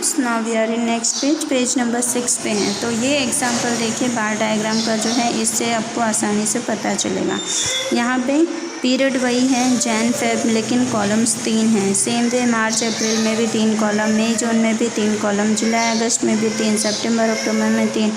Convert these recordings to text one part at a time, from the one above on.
Students, now we are in next page number 6 पे हैं। तो ये एग्जांपल देखिए बार डायग्राम का जो है, इससे आपको आसानी से पता चलेगा। यहाँ पे पीरियड वही है जैन फेब, लेकिन कॉलम्स 3 हैं। सेम वे मार्च अप्रैल में भी 3 कॉलम, मई जून में भी 3 कॉलम, जुलाई अगस्त में भी 3, सितंबर अक्टूबर में 3,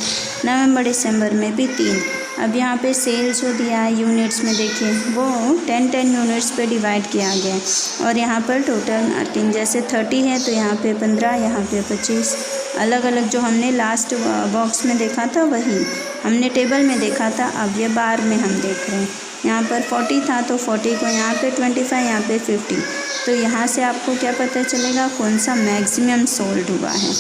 नवंबर दिसंबर में भी 3। अब यहाँ पे सेल जो दिया है यूनिट्स में देखिए, वो 10 यूनिट्स पे डिवाइड किया गया है। और यहाँ पर टोटल 3, जैसे 30 है तो यहाँ पे 15, यहाँ पे 25, अलग अलग जो हमने लास्ट बॉक्स में देखा था वही हमने टेबल में देखा था, अब ये बार में हम देख रहे हैं। यहाँ पर 40 था तो 40 को यहाँ पे 25, यहाँ पे 50। तो यहाँ से आपको क्या पता चलेगा कौन सा मैक्सिमम सोल्ड हुआ है।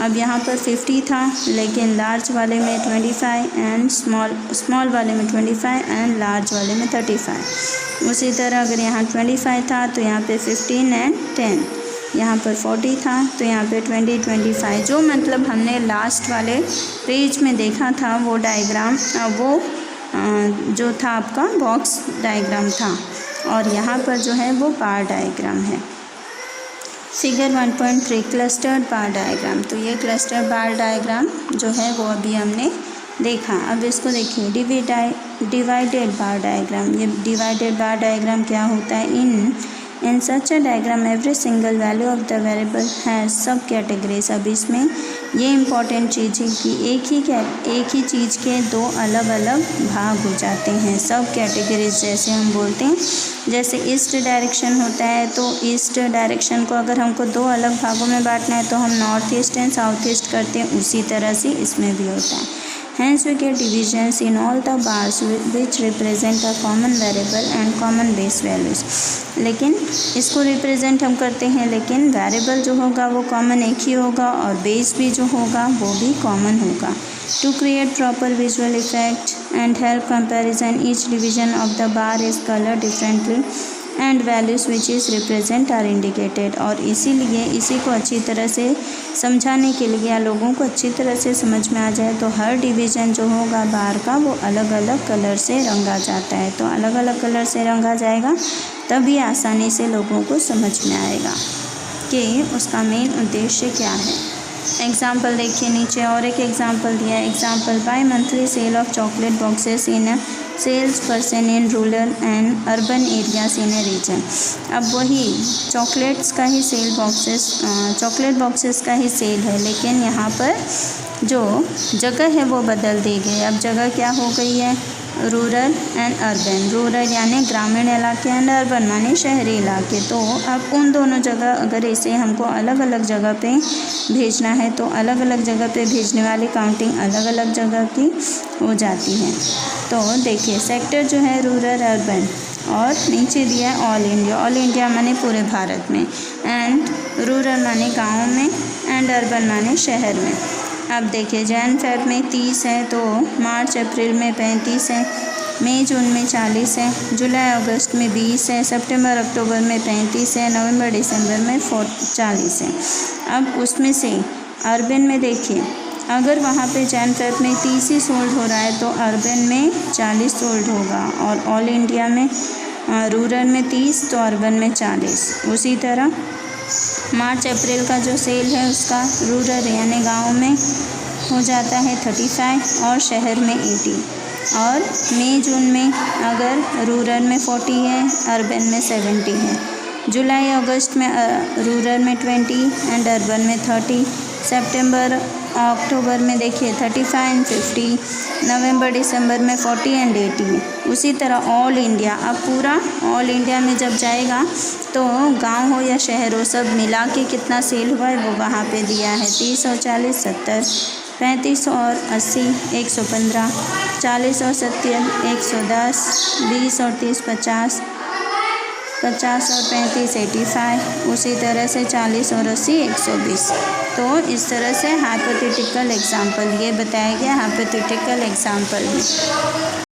अब यहाँ पर 50 था, लेकिन लार्ज वाले में 25 एंड स्मॉल वाले में 25 एंड लार्ज वाले में 35। उसी तरह अगर यहाँ 25 था तो यहाँ पे 15 एंड 10, यहाँ पर 40 था तो यहाँ पे 20, 25। जो मतलब हमने लास्ट वाले पेज में देखा था वो डायग्राम, वो जो था आपका बॉक्स डायग्राम था, और यहाँ पर जो है वो बार डायग्राम है। फिगर 1.3 क्लस्टर्ड बार डायग्राम। तो ये क्लस्टर्ड बार डायग्राम जो है वो अभी हमने देखा। अब इसको देखिए डिवाइडेड बार डायग्राम। ये डिवाइडेड बार डायग्राम क्या होता है? In such a diagram every single value of the variable has subcategories. अब इसमें ये इम्पॉर्टेंट चीज़ है कि एक ही चीज़ के 2 अलग अलग भाग हो जाते हैं, सब कैटेगरीज जैसे हम बोलते हैं। जैसे ईस्ट डायरेक्शन होता है, तो ईस्ट डायरेक्शन को अगर हमको 2 अलग भागों में बांटना है तो हम north east and south east करते हैं, उसी तरह से इसमें भी होता है। Hence we get divisions in all the bars which represent a common variable and common base values। लेकिन इसको रिप्रेजेंट हम करते हैं, लेकिन वेरिएबल जो होगा वो कॉमन एक ही होगा और बेस भी जो होगा वो भी कॉमन होगा। To create proper visual effect and help comparison, each division of the bar is colored differently and values which is represent are indicated। और इसीलिए इसी को अच्छी तरह से समझाने के लिए या लोगों को अच्छी तरह से समझ में आ जाए तो हर डिवीज़न जो होगा बार का वो अलग अलग कलर से रंगा जाता है। तो अलग अलग कलर से रंगा जाएगा तभी आसानी से लोगों को समझ में आएगा कि उसका मेन उद्देश्य क्या है। एग्जाम्पल देखिए नीचे और एक एग्जाम्पल दिया है। Example by monthly sale of chocolate boxes in sales person in rural and urban areas in a region. अब वही चॉकलेट बॉक्सेस का ही सेल है, लेकिन यहाँ पर जो जगह है वो बदल दी गई। अब जगह क्या हो गई है? Rural and urban. रूरल यानी ग्रामीण इलाके एंड अर्बन माने शहरी इलाके। तो अब उन दोनों जगह अगर इसे हमको अलग अलग जगह पे भेजना है तो अलग अलग जगह पे भेजने वाली काउंटिंग अलग अलग जगह की हो जाती है। तो देखिए सेक्टर जो है रूरल अर्बन, और नीचे दिया है ऑल इंडिया। ऑल इंडिया माने पूरे भारत में, एंड रूरल माने गाँव में, एंड अर्बन माने शहर में। अब देखिए जैन फेब में 30 है, तो मार्च अप्रैल में 35 है, मई जून में 40 है, जुलाई अगस्त में 20 है, सितंबर अक्टूबर में 35 है, नवंबर दिसंबर में 40 है। अब उसमें से अर्बन में देखिए, अगर वहाँ पे जैन फेब में 30 ही सोल्ड हो रहा है तो अर्बन में 40 सोल्ड होगा, और ऑल इंडिया में रूरल में 30 तो अर्बन में 40। उसी तरह मार्च अप्रैल का जो सेल है उसका रूरल यानी गांव में हो जाता है 35 और शहर में 80। और मई जून में अगर रूरल में 40 है, अर्बन में 70 है। जुलाई अगस्त में रूरल में 20 एंड अर्बन में 30। सितंबर अक्टूबर में देखिए 35 एंड 50, नवंबर दिसंबर में 40 एंड 80। उसी तरह ऑल इंडिया, अब पूरा ऑल इंडिया में जब जाएगा तो गांव हो या शहर हो सब मिला के कितना सेल हुआ है वो वहाँ पे दिया है। 30 और 40 70, 35 और 80 115, 40 और 70 110, 20 और 30 50, 50 और 35 85, उसी तरह से 40 और 80 120। तो इस तरह से हाइपोथेटिकल एग्जाम्पल ये बताया गया हाइपोथेटिकल एग्जाम्पल में।